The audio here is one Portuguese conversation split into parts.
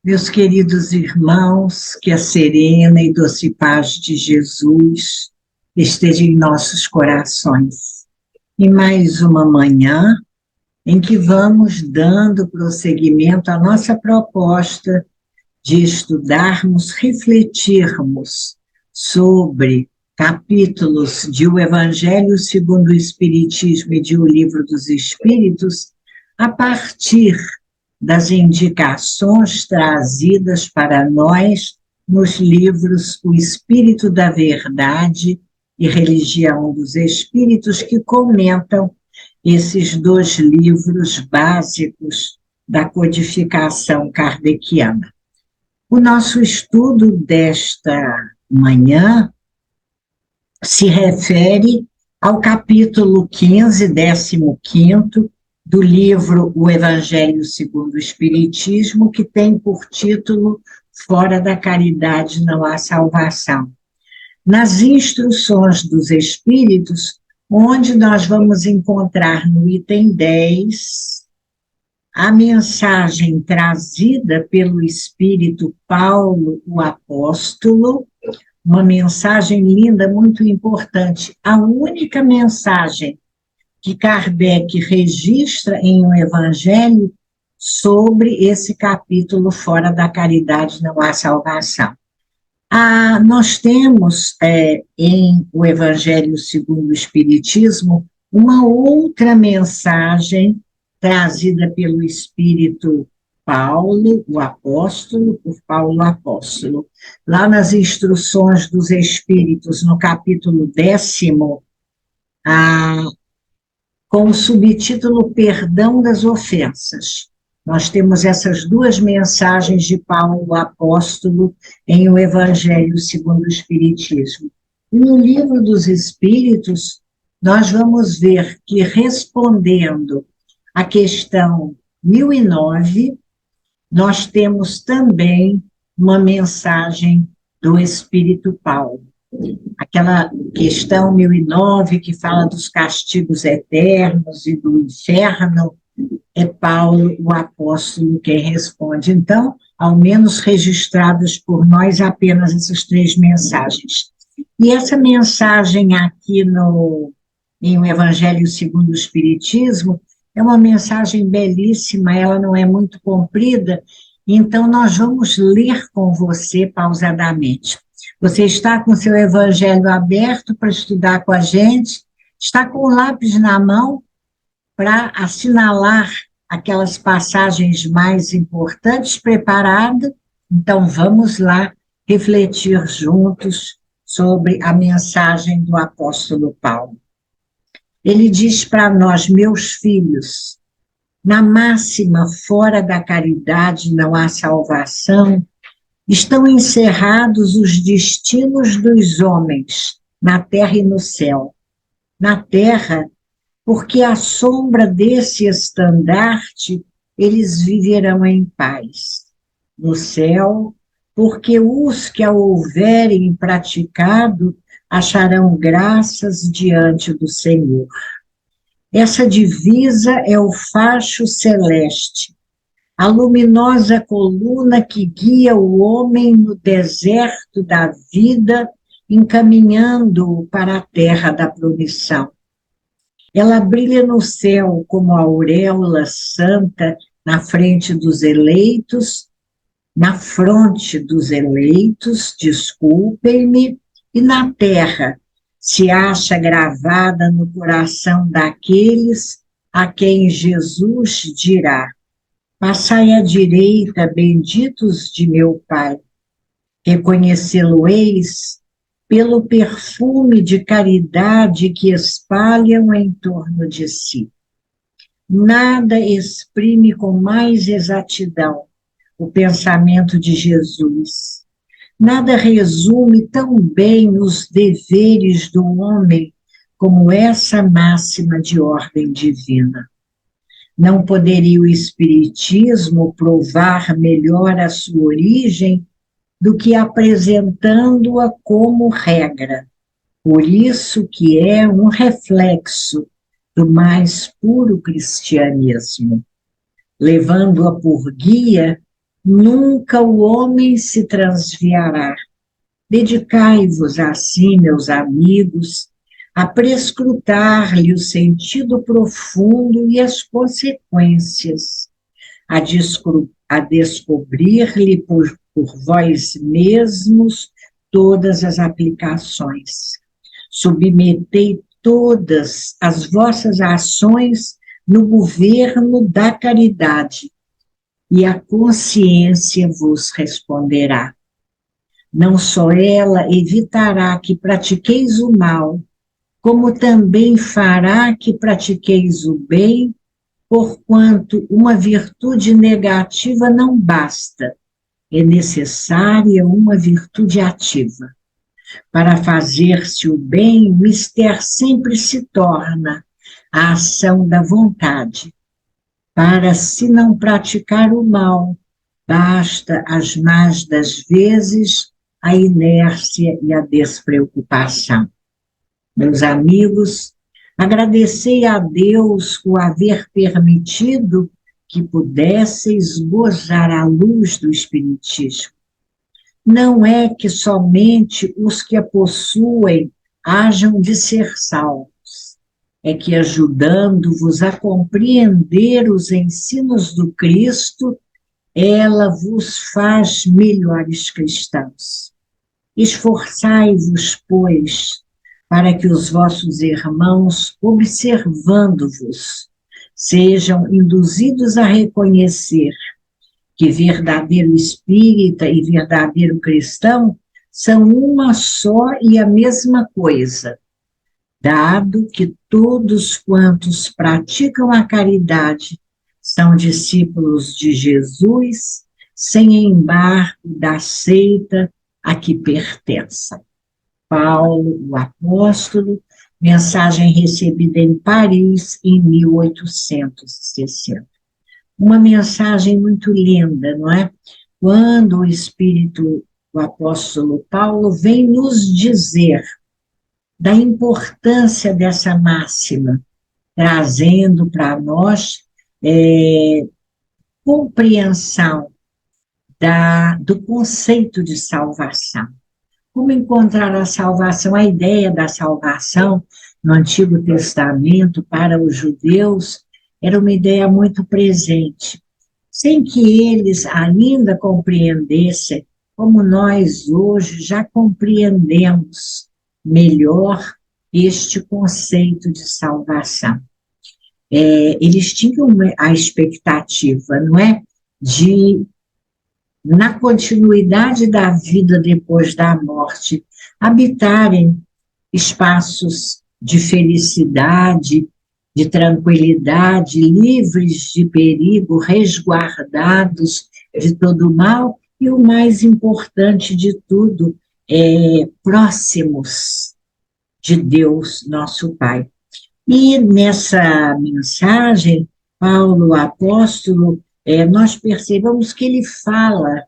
Meus queridos irmãos, que a serena e doce paz de Jesus esteja em nossos corações. E mais uma manhã em que vamos dando prosseguimento à nossa proposta de estudarmos, refletirmos sobre capítulos de O Evangelho segundo o Espiritismo e de O Livro dos Espíritos, a partir das indicações trazidas para nós nos livros O Espírito da Verdade e Religião dos Espíritos, que comentam esses dois livros básicos da codificação kardeciana. O nosso estudo desta manhã se refere ao capítulo 15, 15º, do livro O Evangelho segundo o Espiritismo, que tem por título Fora da Caridade não há salvação. Nas instruções dos Espíritos, onde nós vamos encontrar no item 10 a mensagem trazida pelo Espírito Paulo, o apóstolo, uma mensagem linda, muito importante, a única mensagem que Kardec registra em um evangelho sobre esse capítulo Fora da Caridade não há salvação. Nós temos em o Evangelho segundo o Espiritismo uma outra mensagem trazida pelo Espírito Paulo, o apóstolo, por Paulo apóstolo. Lá nas instruções dos Espíritos, no capítulo 10º, com o subtítulo Perdão das Ofensas. Nós temos essas duas mensagens de Paulo, o apóstolo, em o Evangelho segundo o Espiritismo. E no Livro dos Espíritos, nós vamos ver que, respondendo à questão 1009, nós temos também uma mensagem do Espírito Paulo. Aquela questão 1009 que fala dos castigos eternos e do inferno, é Paulo, o apóstolo, quem responde. Então, ao menos registradas por nós apenas essas três mensagens. E essa mensagem aqui em O Evangelho segundo o Espiritismo é uma mensagem belíssima, ela não é muito comprida, então nós vamos ler com você pausadamente. Você está com seu evangelho aberto para estudar com a gente, está com o lápis na mão para assinalar aquelas passagens mais importantes, preparado? Então vamos lá refletir juntos sobre a mensagem do apóstolo Paulo. Ele diz para nós: meus filhos, na máxima fora da caridade não há salvação, estão encerrados os destinos dos homens, na terra e no céu. Na terra, porque à sombra desse estandarte, eles viverão em paz. No céu, porque os que a houverem praticado, acharão graças diante do Senhor. Essa divisa é o facho celeste, a luminosa coluna que guia o homem no deserto da vida, encaminhando-o para a terra da promissão. Ela brilha no céu como a auréola santa na frente dos eleitos, na fronte dos eleitos, desculpem-me, e na terra se acha gravada no coração daqueles a quem Jesus dirá: passai à direita, benditos de meu Pai. Reconhecê-lo-eis pelo perfume de caridade que espalham em torno de si. Nada exprime com mais exatidão o pensamento de Jesus. Nada resume tão bem os deveres do homem como essa máxima de ordem divina. Não poderia o Espiritismo provar melhor a sua origem do que apresentando-a como regra. Por isso que é um reflexo do mais puro cristianismo. Levando-a por guia, nunca o homem se transviará. Dedicai-vos assim, meus amigos, a prescrutar-lhe o sentido profundo e as consequências, a descobrir-lhe por vós mesmos todas as aplicações. Submetei todas as vossas ações no governo da caridade, e a consciência vos responderá. Não só ela evitará que pratiqueis o mal, como também fará que pratiqueis o bem, porquanto uma virtude negativa não basta, é necessária uma virtude ativa. Para fazer-se o bem, mister sempre se torna a ação da vontade. Para se não praticar o mal, basta as más das vezes a inércia e a despreocupação. Meus amigos, agradecei a Deus o haver permitido que pudesseis gozar a luz do Espiritismo. Não é que somente os que a possuem hajam de ser salvos, é que ajudando-vos a compreender os ensinos do Cristo, ela vos faz melhores cristãos. Esforçai-vos, pois, para que os vossos irmãos, observando-vos, sejam induzidos a reconhecer que verdadeiro espírita e verdadeiro cristão são uma só e a mesma coisa, dado que todos quantos praticam a caridade são discípulos de Jesus, sem embargo da seita a que pertençam. Paulo, o apóstolo, mensagem recebida em Paris em 1860. Uma mensagem muito linda, não é? Quando o Espírito, o apóstolo Paulo, vem nos dizer da importância dessa máxima, trazendo para nós compreensão do conceito de salvação. Como encontrar a salvação? A ideia da salvação no Antigo Testamento para os judeus era uma ideia muito presente, sem que eles ainda compreendessem como nós hoje já compreendemos melhor este conceito de salvação. Eles tinham a expectativa, não é, de, na continuidade da vida depois da morte, habitarem espaços de felicidade, de tranquilidade, livres de perigo, resguardados de todo mal, e o mais importante de tudo, próximos de Deus, nosso Pai. E nessa mensagem, Paulo, apóstolo, nós percebemos que ele fala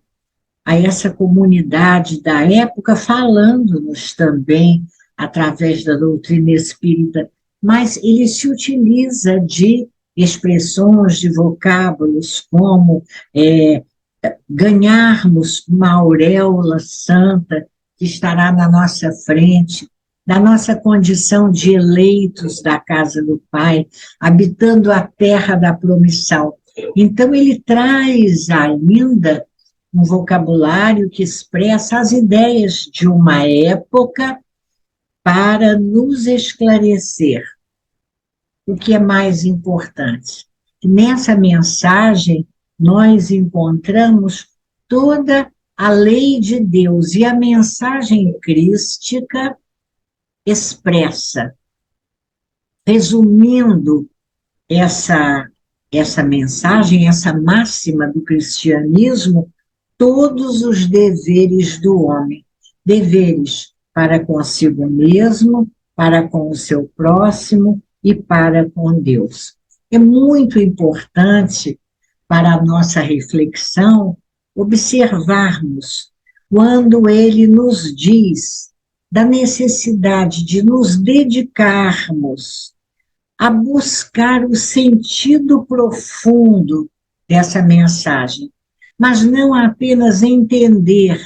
a essa comunidade da época, falando-nos também através da doutrina espírita, mas ele se utiliza de expressões, de vocábulos, como ganharmos uma auréola santa que estará na nossa frente, da nossa condição de eleitos da casa do Pai, habitando a terra da promissão. Então, ele traz ainda um vocabulário que expressa as ideias de uma época para nos esclarecer o que é mais importante. Nessa mensagem, nós encontramos toda a lei de Deus e a mensagem crística expressa, resumindo essa mensagem, essa máxima do cristianismo, todos os deveres do homem, deveres para consigo mesmo, para com o seu próximo e para com Deus. É muito importante para a nossa reflexão observarmos quando ele nos diz da necessidade de nos dedicarmos a buscar o sentido profundo dessa mensagem, mas não apenas entender,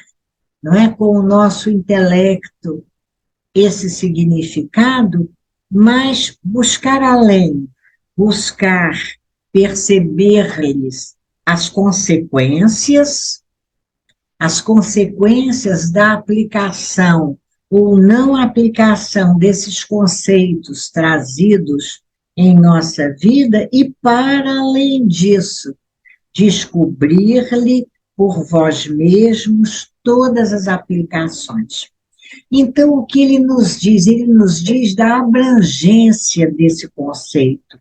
não é, com o nosso intelecto esse significado, mas buscar além, buscar perceber eles as consequências da aplicação ou não aplicação desses conceitos trazidos em nossa vida e, para além disso, descobrir-lhe por vós mesmos todas as aplicações. Então, o que ele nos diz? Ele nos diz da abrangência desse conceito,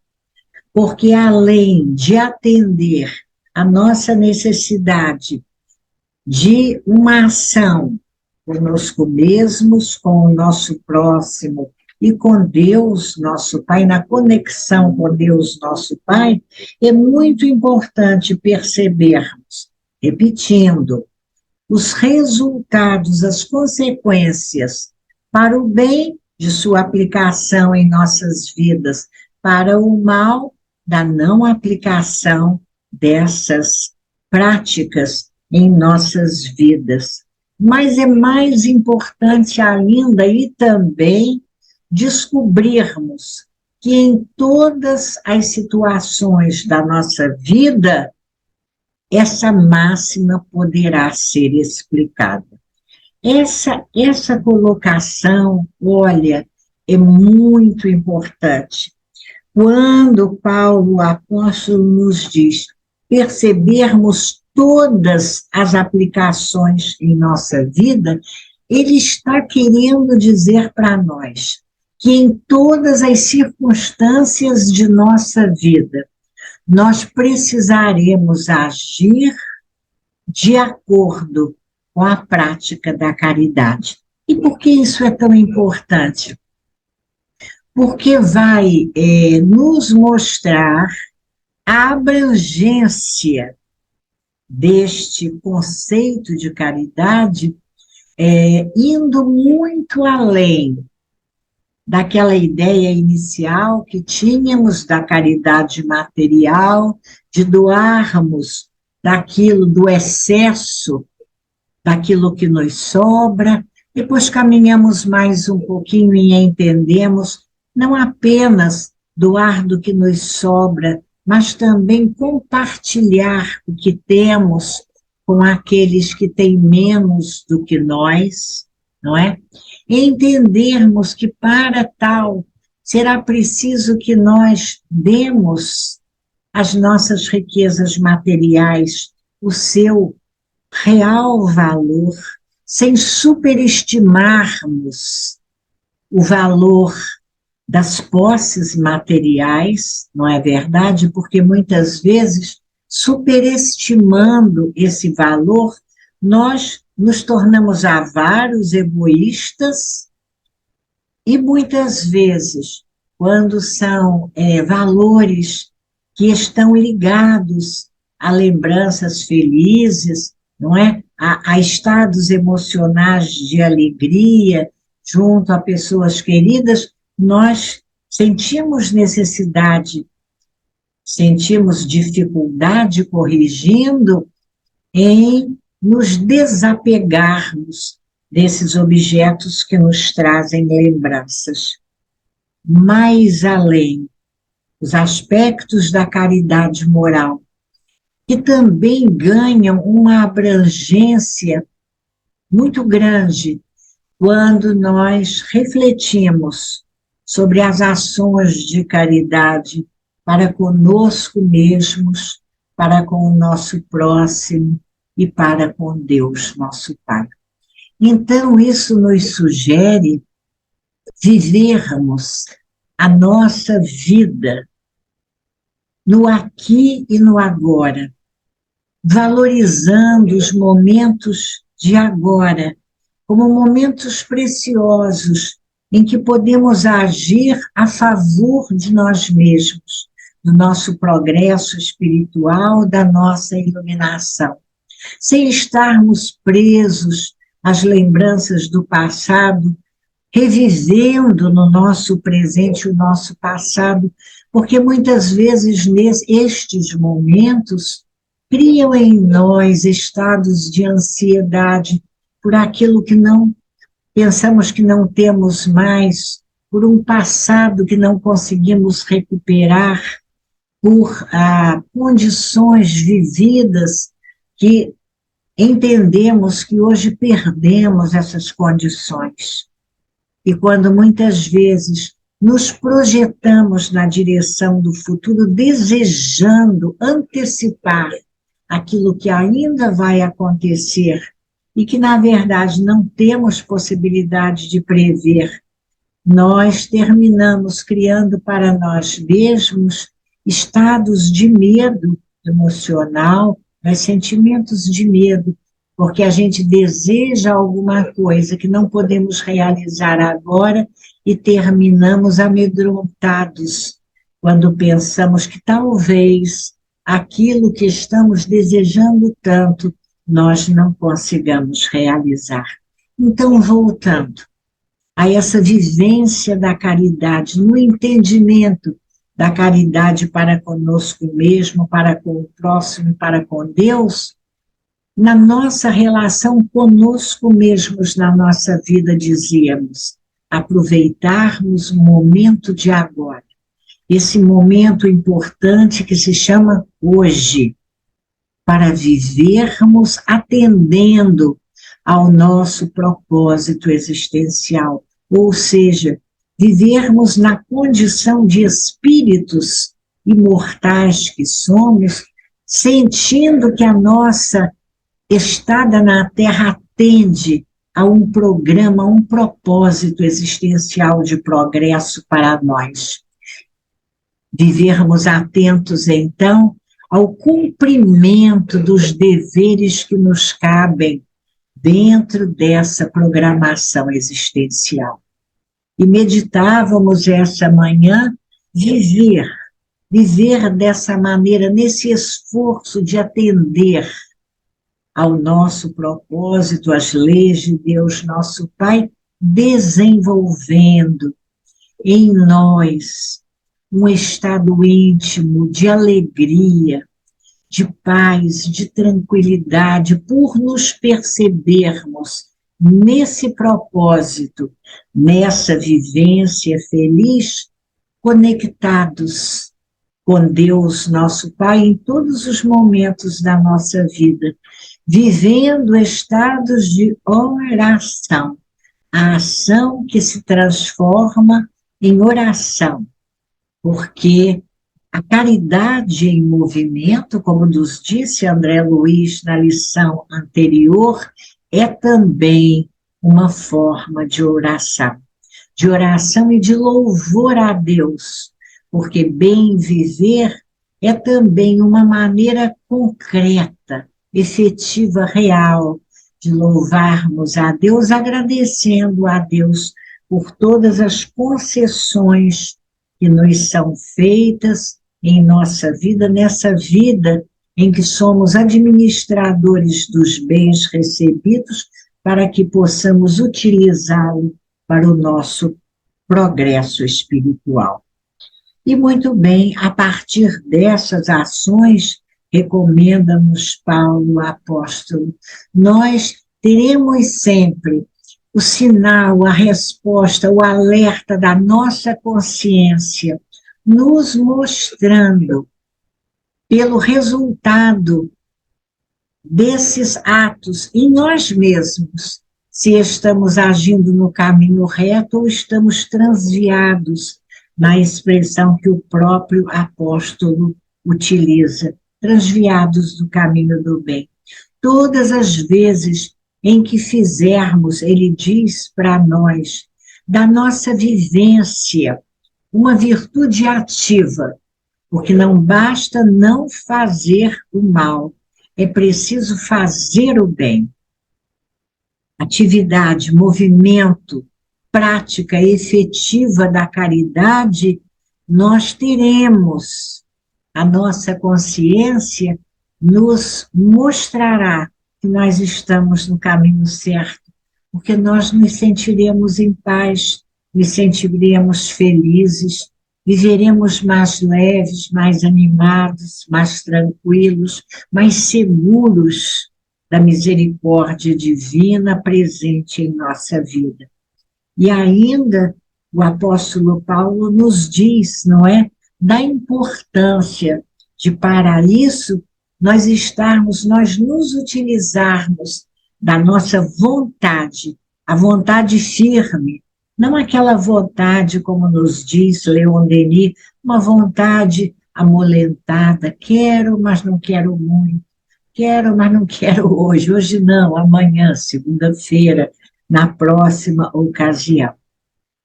porque além de atender a nossa necessidade de uma ação conosco mesmos, com o nosso próximo e com Deus, nosso Pai, na conexão com Deus, nosso Pai, é muito importante percebermos, repetindo, os resultados, as consequências para o bem de sua aplicação em nossas vidas, para o mal da não aplicação dessas práticas em nossas vidas. Mas é mais importante ainda e também descobrirmos que em todas as situações da nossa vida, essa máxima poderá ser explicada. Essa colocação, olha, é muito importante. Quando Paulo, o apóstolo, nos diz percebermos todas as aplicações em nossa vida, ele está querendo dizer para nós que em todas as circunstâncias de nossa vida, nós precisaremos agir de acordo com a prática da caridade. E por que isso é tão importante? Porque vai nos mostrar a abrangência deste conceito de caridade, indo muito além daquela ideia inicial que tínhamos da caridade material, de doarmos daquilo, do excesso, daquilo que nos sobra. Depois caminhamos mais um pouquinho e entendemos não apenas doar do que nos sobra, mas também compartilhar o que temos com aqueles que têm menos do que nós, não é? E entendermos que para tal será preciso que nós demos às nossas riquezas materiais o seu real valor, sem superestimarmos o valor das posses materiais, não é verdade? Porque muitas vezes, superestimando esse valor, nós nos tornamos avaros, egoístas, e muitas vezes, quando são valores que estão ligados a lembranças felizes, não é? A estados emocionais de alegria, junto a pessoas queridas, nós sentimos necessidade, sentimos dificuldade corrigindo em nos desapegarmos desses objetos que nos trazem lembranças. Mais além, os aspectos da caridade moral, que também ganham uma abrangência muito grande quando nós refletimos sobre as ações de caridade para conosco mesmos, para com o nosso próximo e para com Deus, nosso Pai. Então, isso nos sugere vivermos a nossa vida no aqui e no agora, valorizando os momentos de agora como momentos preciosos em que podemos agir a favor de nós mesmos, do nosso progresso espiritual, da nossa iluminação, sem estarmos presos às lembranças do passado, revivendo no nosso presente o nosso passado, porque muitas vezes nestes momentos criam em nós estados de ansiedade por aquilo que não pensamos que não temos mais, por um passado que não conseguimos recuperar, por condições vividas que entendemos que hoje perdemos essas condições. E quando muitas vezes nos projetamos na direção do futuro, desejando antecipar aquilo que ainda vai acontecer e que, na verdade, não temos possibilidade de prever, nós terminamos criando para nós mesmos estados de medo emocional, mas sentimentos de medo, porque a gente deseja alguma coisa que não podemos realizar agora e terminamos amedrontados quando pensamos que talvez aquilo que estamos desejando tanto nós não consigamos realizar. Então, voltando a essa vivência da caridade, no entendimento da caridade para conosco mesmo, para com o próximo, para com Deus, na nossa relação conosco mesmos, na nossa vida, dizíamos, aproveitarmos o momento de agora, esse momento importante que se chama hoje, para vivermos atendendo ao nosso propósito existencial, ou seja, vivermos na condição de espíritos imortais que somos, sentindo que a nossa estada na Terra atende a um programa, a um propósito existencial de progresso para nós. Vivermos atentos, então, ao cumprimento dos deveres que nos cabem dentro dessa programação existencial. E meditávamos essa manhã viver dessa maneira, nesse esforço de atender ao nosso propósito, às leis de Deus, nosso Pai, desenvolvendo em nós um estado íntimo de alegria, de paz, de tranquilidade, por nos percebermos nesse propósito, nessa vivência feliz, conectados com Deus, nosso Pai, em todos os momentos da nossa vida, vivendo estados de oração, a ação que se transforma em oração, porque a caridade em movimento, como nos disse André Luiz na lição anterior, é também uma forma de oração e de louvor a Deus, porque bem viver é também uma maneira concreta, efetiva, real, de louvarmos a Deus, agradecendo a Deus por todas as concessões que nos são feitas em nossa vida, nessa vida em que somos administradores dos bens recebidos, para que possamos utilizá-lo para o nosso progresso espiritual. E muito bem, a partir dessas ações, recomenda-nos Paulo, apóstolo, nós teremos sempre o sinal, a resposta, o alerta da nossa consciência, nos mostrando, pelo resultado desses atos em nós mesmos, se estamos agindo no caminho reto ou estamos transviados, na expressão que o próprio apóstolo utiliza, transviados do caminho do bem. Todas as vezes em que fizermos, ele diz para nós, da nossa vivência, uma virtude ativa, porque não basta não fazer o mal, é preciso fazer o bem. Atividade, movimento, prática efetiva da caridade, nós teremos, a nossa consciência nos mostrará que nós estamos no caminho certo, porque nós nos sentiremos em paz, nos sentiremos felizes, viveremos mais leves, mais animados, mais tranquilos, mais seguros da misericórdia divina presente em nossa vida. E ainda o apóstolo Paulo nos diz, não é, da importância de, para isso, nós nos utilizarmos da nossa vontade, a vontade firme, não aquela vontade, como nos diz Leon Denis, uma vontade amolentada, quero, mas não quero muito, quero, mas não quero hoje, hoje não, amanhã, segunda-feira, na próxima ocasião.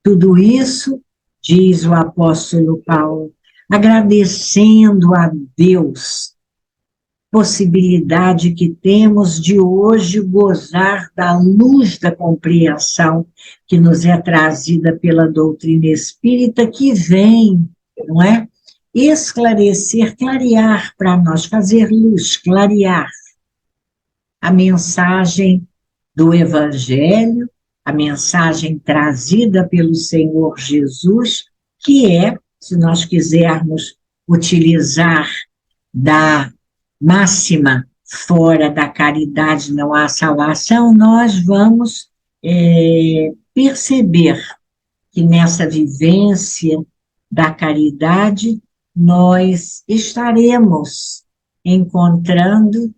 Tudo isso, diz o apóstolo Paulo, agradecendo a Deus, possibilidade que temos de hoje gozar da luz da compreensão que nos é trazida pela doutrina espírita, que vem, não é? Esclarecer, clarear para nós, fazer luz, clarear a mensagem do Evangelho, a mensagem trazida pelo Senhor Jesus, que é, se nós quisermos utilizar da máxima, fora da caridade não há salvação, nós vamos perceber que nessa vivência da caridade nós estaremos encontrando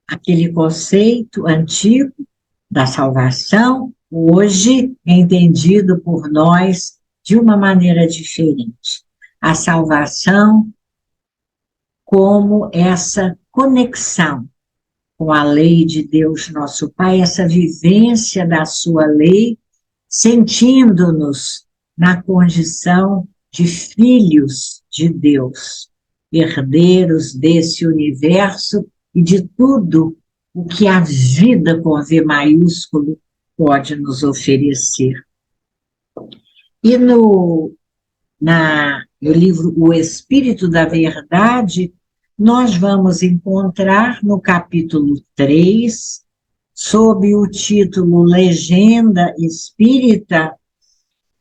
aquele conceito antigo da salvação, hoje entendido por nós de uma maneira diferente. A salvação como essa conexão com a lei de Deus, nosso Pai, essa vivência da sua lei, sentindo-nos na condição de filhos de Deus, herdeiros desse universo e de tudo o que a vida com V maiúsculo pode nos oferecer. E no livro O Espírito da Verdade, nós vamos encontrar no capítulo 3, sob o título Legenda Espírita,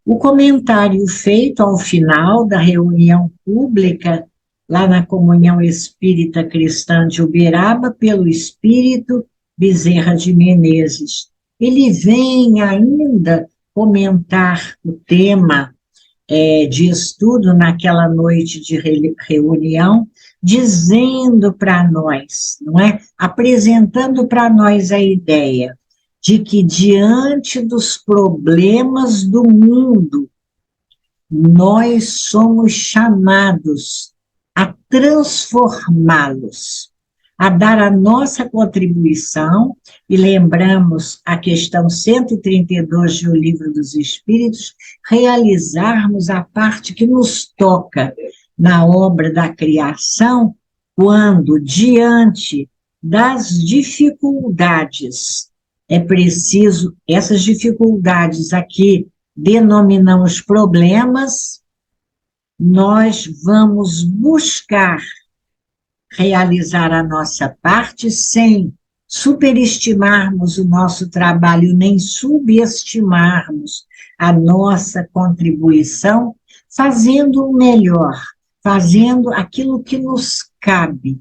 o comentário feito ao final da reunião pública, lá na Comunhão Espírita Cristã de Uberaba, pelo Espírito Bezerra de Menezes. Ele vem ainda comentar o tema de estudo naquela noite de reunião, dizendo para nós, não é? Apresentando para nós a ideia de que diante dos problemas do mundo, nós somos chamados a transformá-los, a dar a nossa contribuição, e lembramos a questão 132 do Livro dos Espíritos, realizarmos a parte que nos toca na obra da criação, quando, diante das dificuldades, é preciso, essas dificuldades aqui denominamos problemas, nós vamos buscar realizar a nossa parte sem superestimarmos o nosso trabalho, nem subestimarmos a nossa contribuição, fazendo o melhor, fazendo aquilo que nos cabe.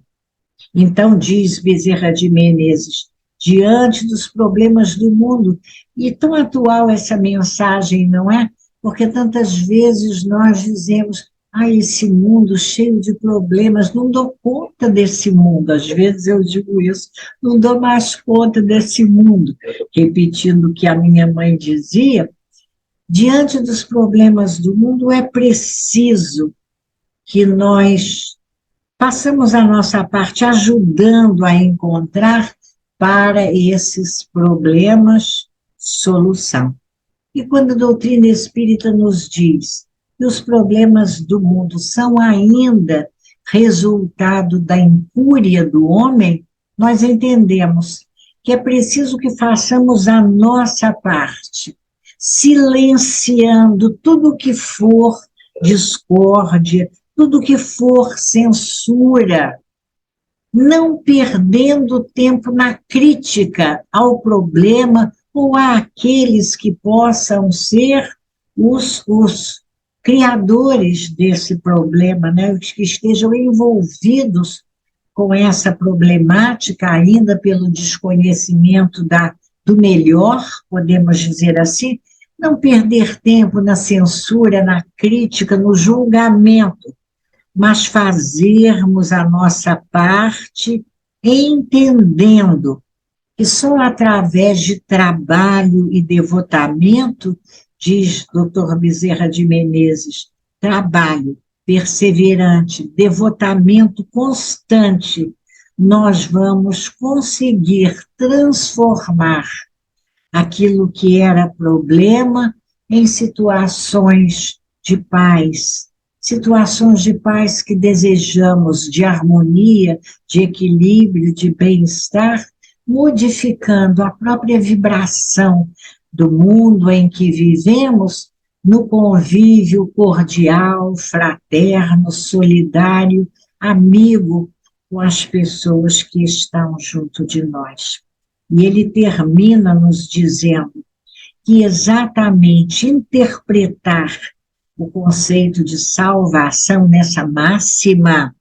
Então, diz Bezerra de Menezes, diante dos problemas do mundo, e tão atual essa mensagem, não é? Porque tantas vezes nós dizemos, esse mundo cheio de problemas, não dou conta desse mundo, às vezes eu digo isso, não dou mais conta desse mundo, repetindo o que a minha mãe dizia, diante dos problemas do mundo é preciso que nós façamos a nossa parte ajudando a encontrar para esses problemas solução. E quando a doutrina espírita nos diz que os problemas do mundo são ainda resultado da incúria do homem, nós entendemos que é preciso que façamos a nossa parte, silenciando tudo que for discórdia, tudo que for censura, não perdendo tempo na crítica ao problema ou àqueles que possam ser os criadores desse problema, né, os que estejam envolvidos com essa problemática, ainda pelo desconhecimento do melhor, podemos dizer assim, não perder tempo na censura, na crítica, no julgamento, mas fazermos a nossa parte entendendo que só através de trabalho e devotamento, diz Dr. Bezerra de Menezes, trabalho perseverante, devotamento constante, nós vamos conseguir transformar aquilo que era problema em situações de paz que desejamos, de harmonia, de equilíbrio, de bem-estar, modificando a própria vibração do mundo em que vivemos, no convívio cordial, fraterno, solidário, amigo com as pessoas que estão junto de nós. E ele termina nos dizendo que exatamente interpretar o conceito de salvação nessa máxima,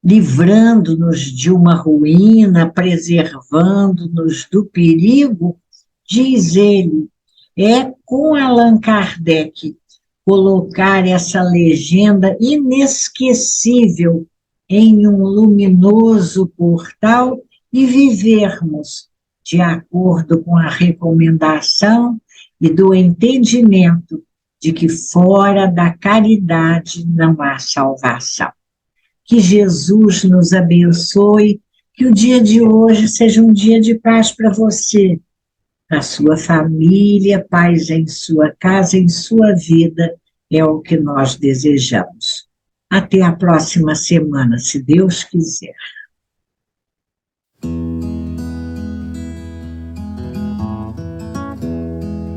livrando-nos de uma ruína, preservando-nos do perigo, diz ele, é com Allan Kardec colocar essa legenda inesquecível em um luminoso portal e vivermos de acordo com a recomendação e do entendimento de que fora da caridade não há salvação. Que Jesus nos abençoe, que o dia de hoje seja um dia de paz para você, para sua família, paz em sua casa, em sua vida, é o que nós desejamos. Até a próxima semana, se Deus quiser.